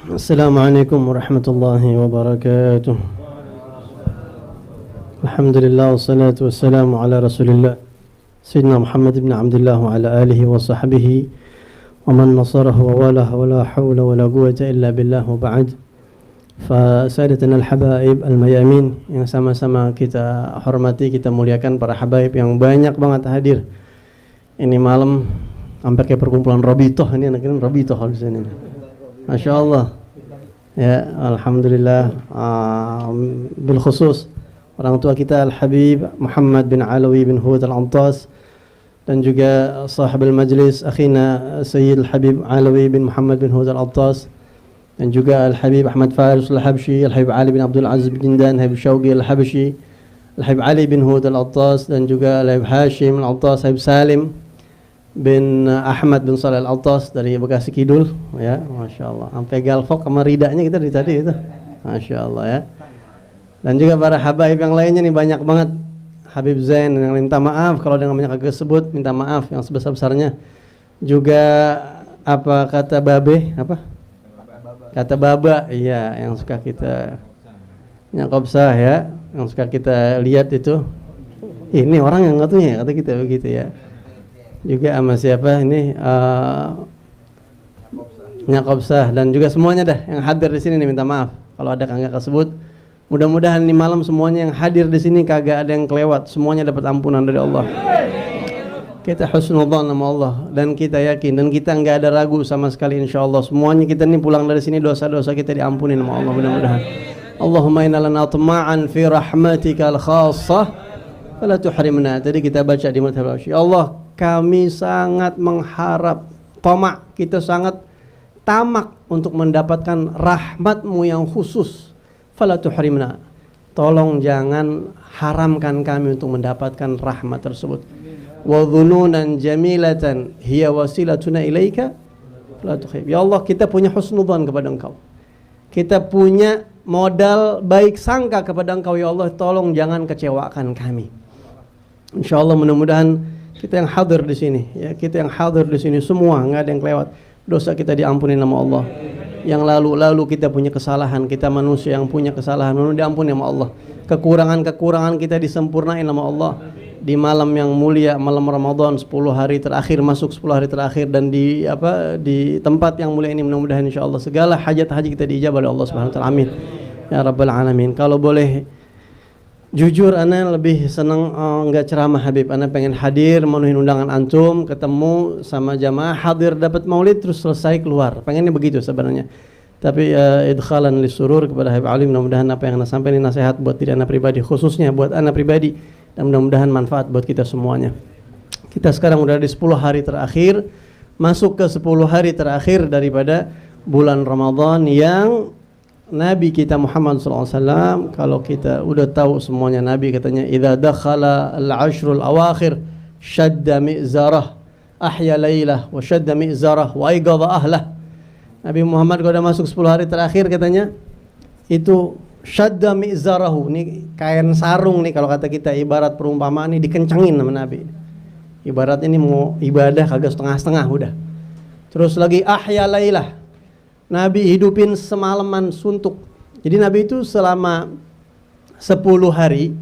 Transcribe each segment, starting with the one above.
Assalamualaikum warahmatullahi wabarakatuh. Alhamdulillah wassalatu wassalamu ala Rasulillah Sayyidina Muhammad ibn Abdullah wa ala alihi wa sahbihi wa man nasarahu wa walah wa la hawla wa la quwwata illa billah wa ba'd. Fasadatana al-habaib al-mayamin yang sama-sama kita hormati, kita muliakan para habaib yang banyak banget hadir. Ini malam hampir kayak perkumpulan Rabitoh, ini anak-anak Rabitoh di sini. Masya Allah. Ya, alhamdulillah. Bil khusus orang tua kita Al-Habib Muhammad bin Alawi bin Hud Al-Antas dan juga sahib al-majlis akhina Sayyid Al-Habib Alawi bin Muhammad bin Hud Al-Antas dan juga Al-Habib Ahmad Faris Al-Habshi, Al-Habib Ali bin Abdul Aziz bin Jindan, Habib Syauqi Al-Habshi, Al-Habib Ali bin Hud Al-Antas dan juga Al-Habib Hashim Al-Antas, Habib Salim bin Ahmad bin Salih Al-Altas dari Bekasi Kidul, ya, Masya Allah, sampai galfok sama ridanya kita dari tadi itu, Masya Allah ya. Dan juga para habaib yang lainnya nih banyak banget. Habib Zain yang minta maaf kalau dengan banyak kagak sebut, minta maaf yang sebesar-besarnya. Juga apa kata babe, apa? Kata baba, iya, yang suka kita nyakopsah ya, yang suka kita lihat itu. Ini orang yang ngatunya kata kita begitu ya. Juga sama siapa ini Nyakobsah dan juga semuanya dah yang hadir di sini nih minta maaf kalau ada kagak kesebut. Mudah-mudahan ini malam semuanya yang hadir di sini kagak ada yang kelewat, semuanya dapat ampunan dari Allah. Kita husnudzan sama Allah dan kita yakin dan kita enggak ada ragu sama sekali insyaallah semuanya kita ini pulang dari sini dosa-dosa kita diampuni sama Allah mudah-mudahan. Allahumma inna lana tama'an fi rahmatikal khassah fala tuhrimna. Tadi kita baca di madhab Syafi'i. Allah, kami sangat mengharap, tamak, kita sangat tamak untuk mendapatkan rahmat-Mu yang khusus. Fala tuhrimna. Tolong jangan haramkan kami untuk mendapatkan rahmat tersebut. Wa dhununan jamilatan hiya wasilatuna ilaika fala tukhib. Ya Allah, kita punya husnudzan kepada Engkau. Kita punya modal baik sangka kepada Engkau ya Allah, tolong jangan kecewakan kami. Insyaallah mudah-mudahan kita yang hadir di sini, ya, kita yang hadir di sini semua nggak ada yang kelewat. Dosa kita diampuni nama Allah. Yang lalu-lalu kita punya kesalahan, kita manusia yang punya kesalahan, diampuni nama Allah. Kekurangan-kekurangan kita disempurnain nama Allah. Di malam yang mulia, malam Ramadan 10 hari terakhir, masuk 10 hari terakhir dan di tempat yang mulia ini mudah-mudahan insyaallah segala hajat haji kita diijabah oleh Allah Subhanahu wa taala. Amin. Ya rabbal alamin. Kalau boleh jujur, ana lebih senang enggak ceramah Habib. Ana pengen hadir, memenuhi undangan antum, ketemu sama jamaah, hadir dapat maulid terus selesai keluar. Pengennya begitu sebenarnya. Tapi idkhalan lisurur kepada Habib Ali, mudah-mudahan apa yang ana sampaikan ini nasihat buat diri ana pribadi, khususnya buat ana pribadi, dan mudah-mudahan manfaat buat kita semuanya. Kita sekarang udah di 10 hari terakhir, masuk ke 10 hari terakhir daripada bulan Ramadan yang Nabi kita Muhammad SAW, kalau kita udah tahu semuanya, Nabi katanya idza dakhala al-ashrul awakhir shadda mi'zarah ahya lailah wa shadda mi'zarah wa aygada ahlah. Nabi Muhammad kalau udah masuk 10 hari terakhir katanya itu shadda mi'zarahu, ini kain sarung nih kalau kata kita, ibarat perumpamaan ini dikencangin sama Nabi. Ibarat ini mau ibadah kagak setengah-setengah udah. Terus lagi ahya lailah, Nabi hidupin semalaman suntuk. Jadi Nabi itu selama 10 hari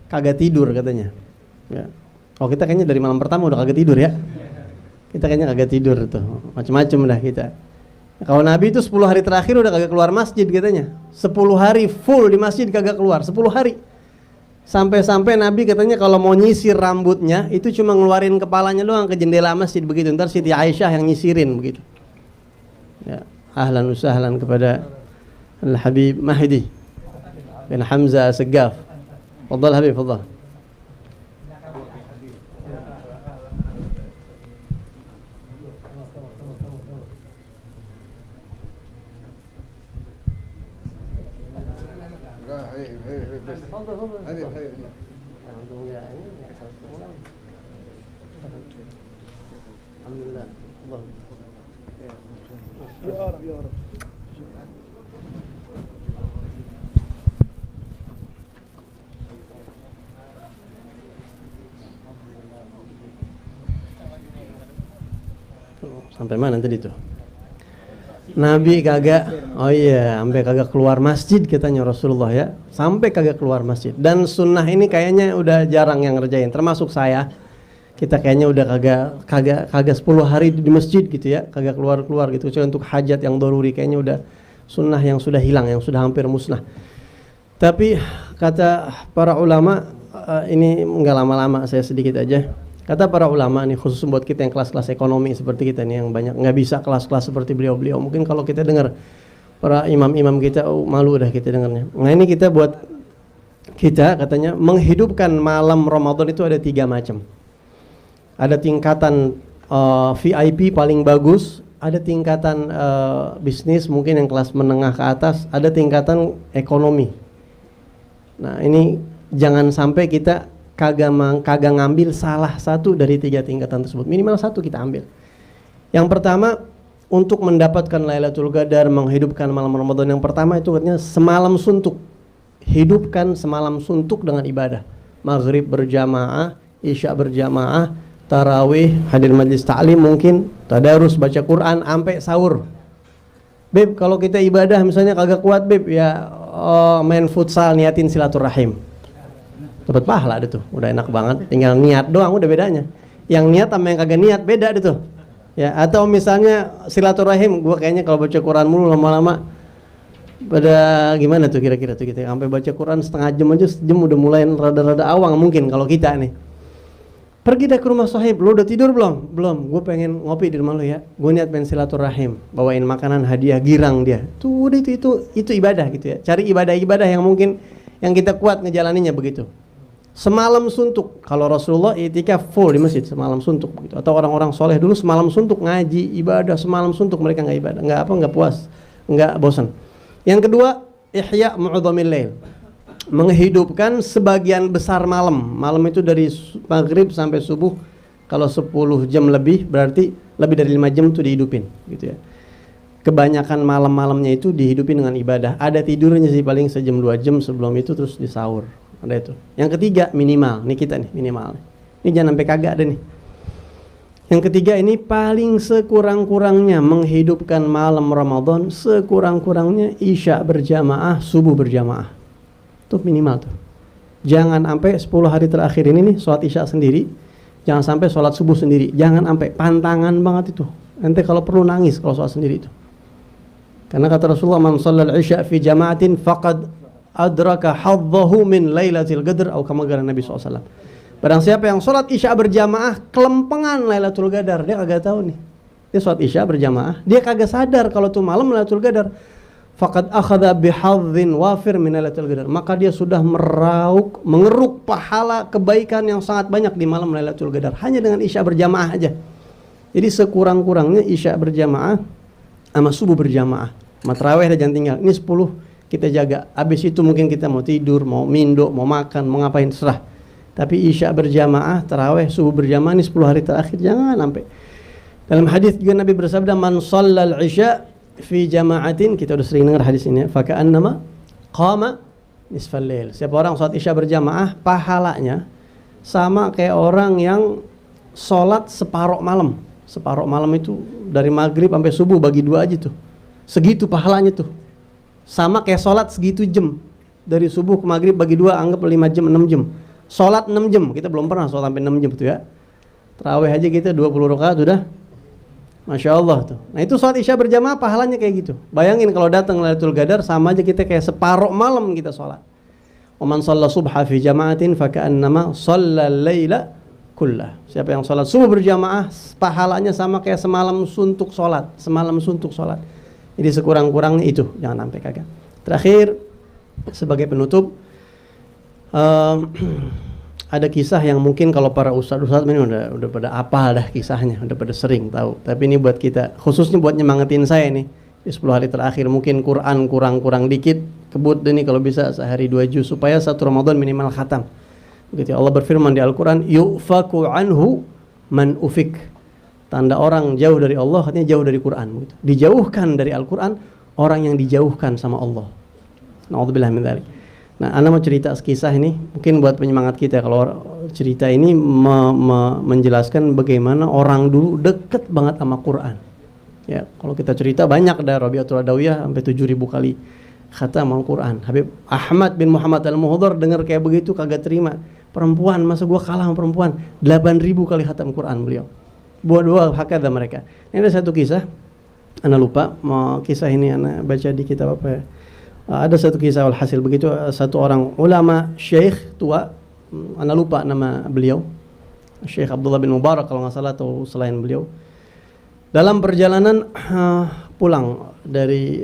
kagak tidur katanya ya. Oh, kita kayaknya dari malam pertama udah kagak tidur ya. Kita kayaknya kagak tidur tuh, macam-macam dah kita. Kalau Nabi itu 10 hari terakhir udah kagak keluar masjid katanya. 10 hari full di masjid kagak keluar, 10 hari. Sampai-sampai Nabi katanya kalau mau nyisir rambutnya itu cuma ngeluarin kepalanya doang ke jendela masjid begitu. Ntar Siti Aisyah yang nyisirin begitu ya. Ahlan wa sahlan kepada Al-Habib Mahdi bin Hamzah As-Saggaf. Fadhal Habib, fadhal. Alhamdulillah. Ya Rab, ya Rab. Sampai mana tadi tuh? Nabi kagak, oh iya, sampai kagak keluar masjid katanya Rasulullah ya, sampai kagak keluar masjid. Dan sunnah ini kayaknya udah jarang yang ngerjain, termasuk saya. Kita kayaknya udah kagak 10 hari di masjid gitu ya, kagak keluar gitu. Kecuali untuk hajat yang doruri, kayaknya udah sunnah yang sudah hilang, yang sudah hampir musnah. Tapi kata para ulama, ini nggak lama-lama, saya sedikit aja. Kata para ulama nih, khusus buat kita yang kelas-kelas ekonomi seperti kita nih, yang banyak nggak bisa kelas-kelas seperti beliau-beliau. Mungkin kalau kita dengar para imam-imam kita, malu dah kita dengarnya. Nah ini kita buat kita katanya menghidupkan malam Ramadan itu ada 3 macam. Ada tingkatan VIP paling bagus, ada tingkatan bisnis mungkin yang kelas menengah ke atas, ada tingkatan ekonomi. Nah ini jangan sampai kita kagak ngambil salah satu dari 3 tingkatan tersebut. Minimal satu kita ambil. Yang pertama, untuk mendapatkan Lailatul Qadar, menghidupkan malam Ramadan, yang pertama itu katanya semalam suntuk. Hidupkan semalam suntuk dengan ibadah. Maghrib berjamaah, isya berjamaah, tarawih, hadir majlis ta'lim mungkin, tadarus, baca Quran sampai sahur. Beb, kalau kita ibadah misalnya kagak kuat beb, ya main futsal, niatin silaturahim. Dapat pahala deh tuh, udah enak banget. Tinggal niat doang udah bedanya. Yang niat sama yang kagak niat beda deh tuh. Ya, atau misalnya silaturahim, gua kayaknya kalau baca Quran mulu lama-lama pada gimana tuh kira-kira tuh kita sampai baca Quran setengah jam aja, sejam udah mulai rada-rada awang mungkin kalau kita nih. Pergi deh ke rumah sahib, lo udah tidur belum? Belum, gue pengen ngopi di rumah lo ya. Gue niat pengen silaturahim, bawain makanan hadiah, girang dia. Tuh udah itu ibadah gitu ya. Cari ibadah-ibadah yang mungkin yang kita kuat ngejalaninnya begitu. Semalam suntuk, kalau Rasulullah i'tikaf full di masjid semalam suntuk begitu. Atau orang-orang soleh dulu semalam suntuk ngaji, ibadah semalam suntuk, mereka nggak ibadah, nggak puas, nggak bosan. Yang kedua, ihya mu'dhamil lail. Menghidupkan sebagian besar malam. Malam itu dari maghrib sampai subuh. Kalau 10 jam lebih berarti lebih dari 5 jam itu dihidupin gitu ya. Kebanyakan malam-malamnya itu dihidupin dengan ibadah. Ada tidurnya sih paling sejam 2 jam sebelum itu, terus disahur. Ada itu. Yang ketiga minimal, nih kita nih minimal. Ini jangan sampai kagak ada nih. Yang ketiga ini paling sekurang-kurangnya menghidupkan malam Ramadan, sekurang-kurangnya isya berjamaah, subuh berjamaah. Tuh minimal tuh. Jangan sampai 10 hari terakhir ini nih sholat isya sendiri, jangan sampai sholat subuh sendiri, jangan sampai, pantangan banget itu. Nanti kalau perlu nangis kalau sholat sendiri itu. Karena kata Rasulullah, man shallal isya fi jama'atin faqad adraka haddahu min lailatul qadar, atau kama qala Nabi SAW. Barang siapa yang sholat isya berjamaah kelempengan Lailatul Qadar, dia kagak tahu nih. Dia sholat isya berjamaah, dia kagak sadar kalau tuh malam Lailatul Qadar. Faqad akhadha bihadzin wafir min Lailatul Qadar, maka dia sudah mengeruk pahala kebaikan yang sangat banyak di malam Lailatul Qadar hanya dengan isya berjamaah aja. Jadi sekurang-kurangnya isya berjamaah sama subuh berjamaah. Sama tarawih dah jangan tinggal. Ini 10 kita jaga. Habis itu mungkin kita mau tidur, mau mindo, mau makan, mau ngapain serah. Tapi isya berjamaah, tarawih, subuh berjamaah ini 10 hari terakhir jangan sampai. Dalam hadis juga Nabi bersabda, man shallal isya fi jama'atin, kita udah sering dengar hadis ini ya, faka'annama qama nisfal lail. Siapa orang sholat isya berjamaah, pahalanya sama kayak orang yang sholat separuh malam. Separuh malam itu dari maghrib sampai subuh bagi 2 aja tuh, segitu pahalanya tuh. Sama kayak sholat segitu jam, dari subuh ke maghrib bagi 2, anggap 5 jam, 6 jam. Sholat 6 jam, kita belum pernah sholat sampai 6 jam tuh ya. Tarawih aja kita 20 rakaat udah Masya Allah tuh. Nah itu sholat isya berjamaah pahalanya kayak gitu. Bayangin kalau datang Lailatul Qadar, sama aja kita kayak separuh malam kita sholat. Wa man shalla subha fi jama'atin faka'annama shallal laila kullah. Siapa yang sholat subuh berjamaah, pahalanya sama kayak semalam suntuk sholat. Semalam suntuk sholat. Jadi sekurang-kurangnya itu, jangan sampai kagak. Terakhir, sebagai penutup, ada kisah yang mungkin kalau para ustadz ini udah pada apal dah kisahnya, udah pada sering tahu. Tapi ini buat kita, khususnya buat nyemangatin saya nih. Di 10 hari terakhir mungkin Quran kurang dikit, kebut deh nih kalau bisa sehari 2 juz supaya 1 Ramadan minimal khatam. Begitu Allah berfirman di Al-Qur'an, yufaku anhu man ufik. Tanda orang jauh dari Allah artinya jauh dari Quran begitu. Dijauhkan dari Al-Qur'an orang yang dijauhkan sama Allah. Na'udzubillah min dzalik. Nah, Anda mau cerita kisah ini mungkin buat penyemangat kita. Kalau cerita ini menjelaskan bagaimana orang dulu deket banget sama Quran. Ya, kalau kita cerita banyak dah Rabi'atul Adawiyah sampai 7.000 kali khatam Al-Quran. Habib Ahmad bin Muhammad Al-Muhdhar dengar kayak begitu kagak terima. Perempuan, masa gua kalah sama perempuan? 8.000 kali khatam Quran beliau. Dua hakada mereka. Ini ada satu kisah, ana lupa mau kisah ini ana baca di kitab apa ya. Ada satu kisah walhasil begitu, satu orang ulama syekh tua, ana lupa nama beliau. Syekh Abdullah bin Mubarak kalau nggak salah atau selain beliau. Dalam perjalanan pulang dari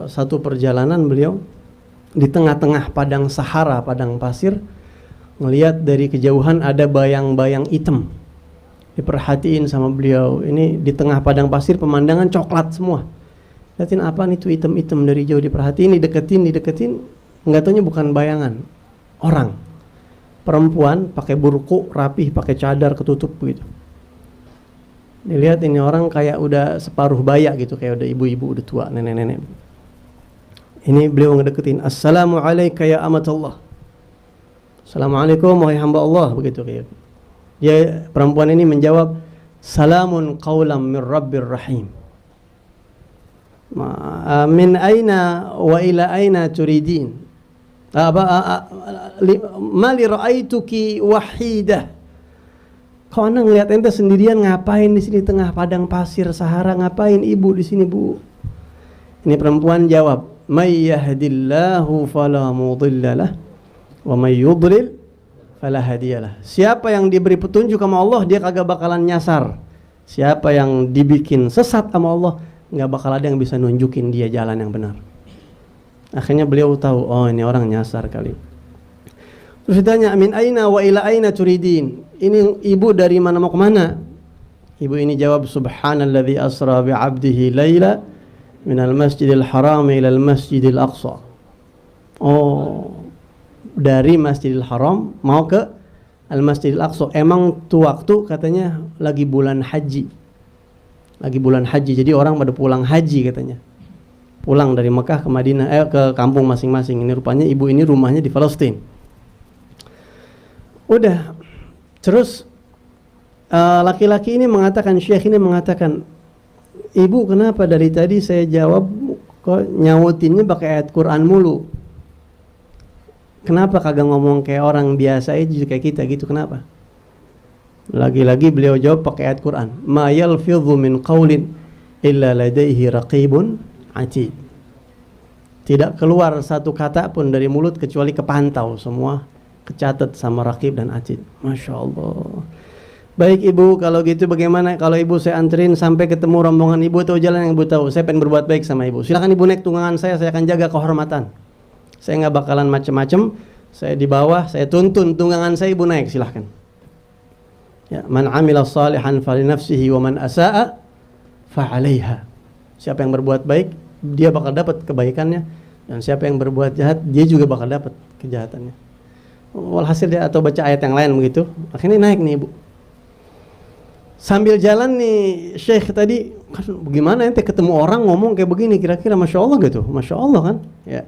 satu perjalanan beliau di tengah-tengah padang Sahara, padang pasir, ngelihat dari kejauhan ada bayang-bayang hitam. Diperhatiin sama beliau, ini di tengah padang pasir pemandangan coklat semua. Lihatin apa nih tuh hitam-hitam dari jauh, diperhatiin, dideketin, nggak taunya bukan bayangan, orang. Perempuan pakai burku rapih, pakai cadar ketutup begitu. Dilihat ini orang kayak udah separuh baya gitu, kayak udah ibu-ibu, udah tua, nenek-nenek. Ini beliau ngedeketin, Assalamualaikum ya amatullah. Assalamualaikum wahai hamba Allah, begitu kayak. Dia perempuan ini menjawab, Salamun qawlam min Rabbir Rahim. Min aina wa ila aina turidin? Mali ra'aituki wahidah. Kau anda ngeliat ente sendirian, ngapain di sini tengah padang pasir Sahara, ngapain ibu di sini bu? Ini perempuan jawab, May yahdillahu fala mudhillalah wa may yudlil fala hadiyalah. Siapa yang diberi petunjuk sama Allah, dia kagak bakalan nyasar. Siapa yang dibikin sesat sama Allah, nggak bakal ada yang bisa nunjukin dia jalan yang benar. Akhirnya beliau tahu, oh ini orang nyasar kali. Terus ditanya, min aina wa ila aina turidin? Ini ibu dari mana mau kemana? Ibu ini jawab, Subhanalladzi asra bi'abdihi layla minal masjidil haram ilal masjidil aqsa. Oh, dari Masjidil Haram mau ke Al-Masjidil Aqsa. Emang tuh waktu katanya lagi bulan haji. Lagi bulan haji, jadi orang pada pulang haji katanya. Pulang dari Mekah ke Madinah, ke kampung masing-masing. Ini rupanya ibu ini rumahnya di Palestina. Udah, terus laki-laki ini mengatakan, syekh ini mengatakan, ibu kenapa dari tadi saya jawab kok nyautinnya pakai ayat Quran mulu? Kenapa kagak ngomong kayak orang biasa aja kayak kita gitu, kenapa? Lagi-lagi beliau jawab pakai ayat Quran, ma yalfidhu min qawlin illa ladaihi raqibun atid. Tidak keluar satu kata pun dari mulut kecuali kepantau semua, kecatat sama raqib dan atid. Masya Allah. Baik ibu, kalau gitu bagaimana kalau ibu saya anterin sampai ketemu rombongan ibu atau jalan yang ibu tahu? Saya pengen berbuat baik sama ibu. Silakan ibu naik tunggangan saya akan jaga kehormatan. Saya nggak bakalan macem-macem. Saya di bawah, saya tuntun tunggangan saya, ibu naik, silahkan. Ya, man amila salihan fali nafsihi wa man asa'a fa 'alaiha. Siapa yang berbuat baik, dia bakal dapat kebaikannya, dan siapa yang berbuat jahat, dia juga bakal dapat kejahatannya. Walhasil dia atau baca ayat yang lain begitu. Akhirnya naik nih ibu. Sambil jalan nih Syekh tadi, kan bagaimana ente ketemu orang ngomong kayak begini, kira-kira Masya Allah gitu, Masya Allah kan? Ya.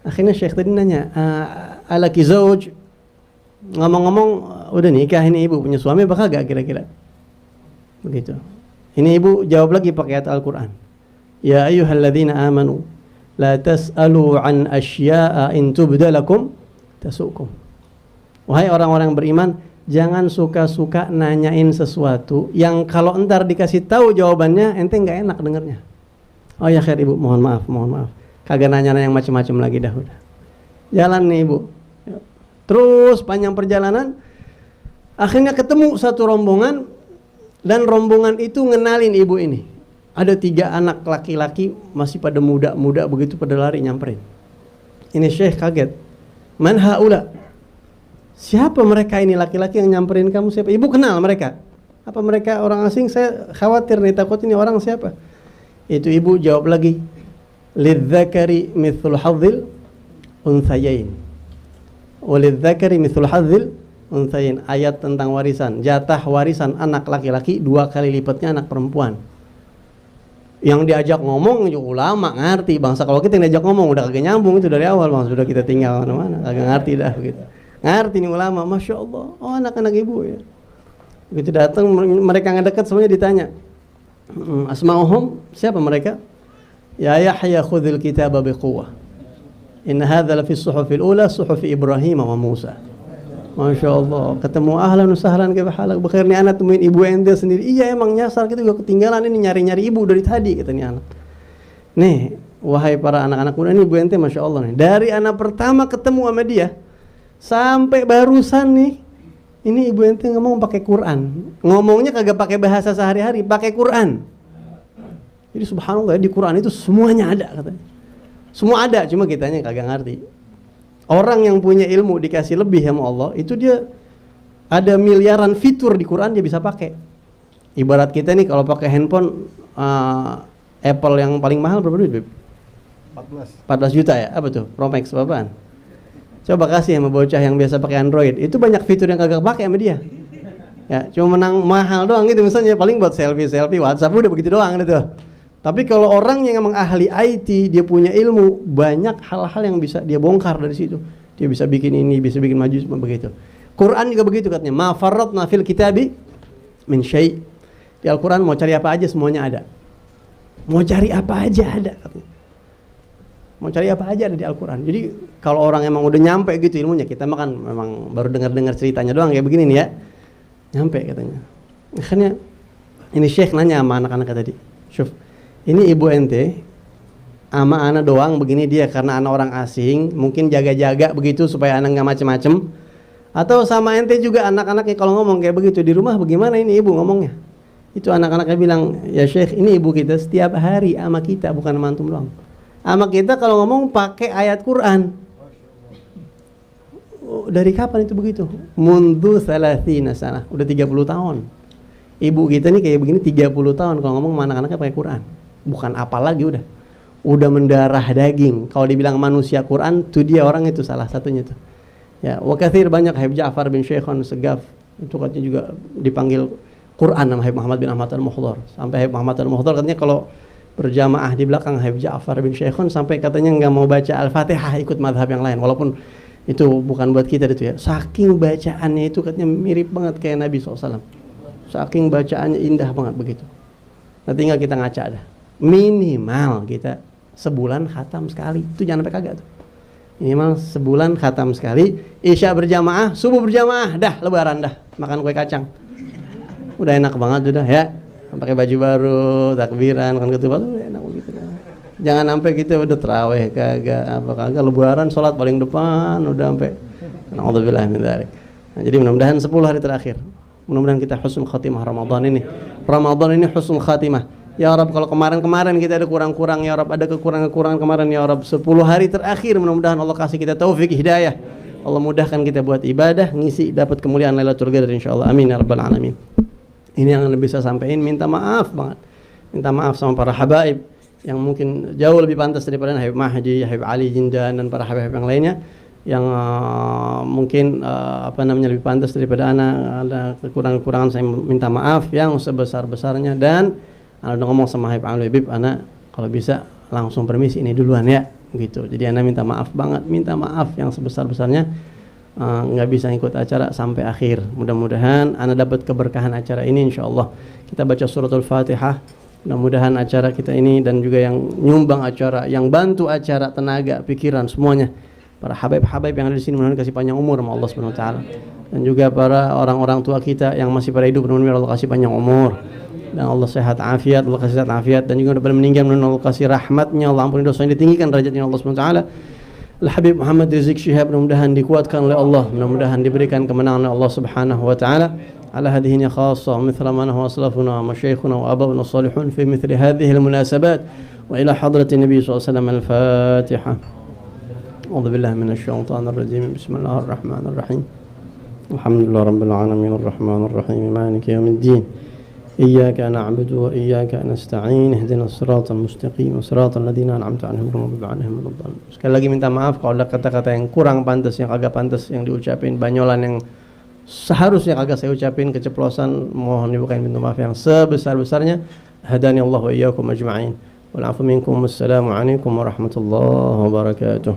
Akhirnya Syekh tadi nanya, alaki zauj, ngomong-ngomong udah nikah ini ibu, punya suami apa kagak kira-kira? Begitu. Ini ibu jawab lagi pakai ayat Al-Quran. Ya ayyuhalladzina amanu la tas'alu an asya'a in tubda lakum tasukum. Wahai orang-orang beriman, jangan suka-suka nanyain sesuatu yang kalau entar dikasih tahu jawabannya ente nggak enak dengernya. Oh ya khair ibu, mohon maaf. Kagak nanya-nanya yang macam-macam lagi dah udah. Jalan nih ibu. Terus panjang perjalanan, akhirnya ketemu satu rombongan, dan rombongan itu ngenalin ibu ini. Ada 3 anak laki-laki masih pada muda-muda begitu, pada lari nyamperin. Ini Syekh kaget. Man haula? Siapa mereka ini laki-laki yang nyamperin kamu, siapa? Ibu kenal mereka? Apa mereka orang asing? Saya khawatir nih, takut ini orang siapa? Itu ibu jawab lagi, lidzakari mithlu hadzil unthayain. Walidzakari mithlu hadzil unthayain. Ayat tentang warisan, jatah warisan anak laki-laki 2 kali lipatnya anak perempuan. Yang diajak ngomong juga ulama ngerti bangsa. Kalau kita yang diajak ngomong udah kagak nyambung itu dari awal bang, sudah kita tinggal mana-mana, kagak ngerti dah begitu. Ngerti nih ulama, Masya Allah, oh anak-anak ibu ya. Begitu datang mereka ngedekat semuanya ditanya, Asma'uhum, siapa mereka? Ya Yahya khudhil kitaba biquwwah. Inna hadza la fi suhufil ula suhufi Ibrahim wa Musa. Masya Allah, ketemu ahlan usahlan ke halak bekhair nih anak temuin ibu ente sendiri. Iya emang nyasar kita juga ketinggalan ini nyari-nyari ibu dari tadi kata nih anak. Nih, wahai para anak-anak muda ini ibu ente Masya Allah nih. Dari anak pertama ketemu sama dia sampai barusan nih, ini ibu ente ngomong pakai Quran. Ngomongnya kagak pakai bahasa sehari-hari, pakai Quran. Jadi subhanallah di Quran itu semuanya ada katanya. Semua ada, cuma kitanya kagak ngerti. Orang yang punya ilmu dikasih lebih sama Allah, itu dia ada miliaran fitur di Quran dia bisa pakai. Ibarat kita nih kalau pakai handphone Apple yang paling mahal berapa duit, Beb? 14 juta ya? Apa tuh? Pro Max berapaan? Coba kasih sama bocah yang biasa pakai Android. Itu banyak fitur yang kagak pakai sama dia. Ya, cuma menang mahal doang gitu misalnya, paling buat selfie, WhatsApp udah begitu doang gitu. Tapi kalau orang yang emang ahli IT, dia punya ilmu, banyak hal-hal yang bisa dia bongkar dari situ. Dia bisa bikin ini, bisa bikin maju semua begitu. Quran juga begitu katanya. Ma farratna fil kitabi min syai'. Di Al-Quran mau cari apa aja semuanya ada. Mau cari apa aja ada katanya. Mau cari apa aja ada di Al-Quran. Jadi kalau orang emang udah nyampe gitu ilmunya, kita makan memang baru dengar-dengar ceritanya doang kayak begini nih ya. Nyampe katanya. Akhirnya ini Syekh nanya sama anak-anak tadi. Syuf, ini ibu ente ama anak doang begini dia karena anak orang asing, mungkin jaga-jaga begitu supaya anak nggak macem-macem, atau sama ente juga anak-anaknya kalau ngomong kayak begitu di rumah bagaimana ini ibu ngomongnya? Itu anak-anaknya bilang, ya Syekh ini ibu kita setiap hari ama kita, bukan sama antum doang. Ama kita kalau ngomong pakai ayat Quran. Dari kapan itu begitu? Mundu salathina sana, udah 30 tahun. Ibu kita nih kayak begini 30 tahun kalau ngomong sama anak-anaknya pakai Quran. Bukan apa lagi udah mendarah daging. Kalau dibilang manusia Quran tuh dia orang itu salah satunya tuh. Ya, wa katsir banyak Habib Ja'far bin Syekhon Segaf itu katanya juga dipanggil Quran sama Habib Muhammad bin Ahmad al-Muhdhar. Sampai Habib Muhammad al-Muhdhar katanya kalau berjamaah di belakang Habib Ja'far bin Syekhon sampai katanya nggak mau baca Al-Fatihah ikut mazhab yang lain walaupun itu bukan buat kita itu ya. Saking bacaannya itu katanya mirip banget kayak Nabi SAW. Saking bacaannya indah banget begitu. Nah tinggal kita ngaca dah. Minimal kita sebulan khatam sekali. Itu jangan sampai kagak tuh. Minimal sebulan khatam sekali. Isya berjamaah, subuh berjamaah, dah lebaran dah. Makan kue kacang. Udah enak banget udah ya. Pakai baju baru, takbiran, makan ketupat, udah enak begitu. Jangan sampai kita udah tarawih kagak apa kagak lebaran salat paling depan udah sampai naudzubillah min dzalik. Nah, jadi mudah-mudahan 10 hari terakhir. Mudah-mudahan kita husnul khatimah Ramadan ini. Ramadan ini husnul khatimah. Ya Rabb, kalau kemarin-kemarin kita ada kurang-kurang, ya Rabb ada kekurangan-kekurangan kemarin, ya Rabb 10 hari terakhir mudah-mudahan Allah kasih kita taufik hidayah. Allah mudahkan kita buat ibadah, ngisi dapat kemuliaan Lailatul Qadar insyaallah. Amin ya rabbal alamin. Ini yang bisa sampaikan, minta maaf banget. Minta maaf sama para habaib yang mungkin jauh lebih pantas daripada Habib Mahdi, Habib Ali Jindan dan para habaib yang lainnya yang mungkin lebih pantas daripada anak. Ada kekurangan-kekurangan saya minta maaf yang sebesar-besarnya dan udah ngomong sama Habib Habib anak kalau bisa langsung permisi ini duluan ya gitu. Jadi anak minta maaf banget, minta maaf yang sebesar-besarnya nggak bisa ikut acara sampai akhir. Mudah-mudahan anak dapat keberkahan acara ini insyaallah. Kita baca suratul Fatihah. Mudah-mudahan acara kita ini dan juga yang nyumbang acara, yang bantu acara, tenaga, pikiran semuanya. Para habaib-habaib yang ada di sini mudah-mudahan kasih panjang umur sama Allah Subhanahu wa taala. Dan juga para orang-orang tua kita yang masih pada hidup mudah-mudahan Allah kasih panjang umur. Dan Allah sehat afiat, Allah kasih sehat afiat dan juga daripada meninggal mudah-mudahan Allah kasih rahmatnya, Allah ampuni dosanya, ditinggikan derajatnya Allah Subhanahu wa taala. Al-Habib Muhammad Rizik Syihab mudah-mudahan dikuatkan oleh Allah, mudah-mudahan diberikan kemenangan oleh Allah Subhanahu wa taala. على هذه خاصة مثل ما نهى أسلافنا ومشايخنا وآباؤنا الصالحون في مثل هذه المناسبات وإلى حضرة النبي صلى الله عليه وسلم الفاتحة. أعوذ بالله من الشيطان الرجيم بسم الله الرحمن الرحيم الحمد لله رب العالمين الرحمن الرحيم مالك يوم الدين إياك نعبد وإياك نستعين اهدنا الصراط المستقيم صراط الذين أنعمت عليهم غير المغضوب عليهم ولا الضالين. Sekali lagi minta maaf kalau ada kata-kata yang kurang pantas, yang agak pantas yang diucapin, banyolan yang seharusnya kagak saya ucapin, keceplosan, mohon dibukain pintu maaf yang sebesar-besarnya. Hadani Allah wa iyyakum ajma'in. Wal 'afwu minkum. Wassalamualaikum warahmatullahi wabarakatuh.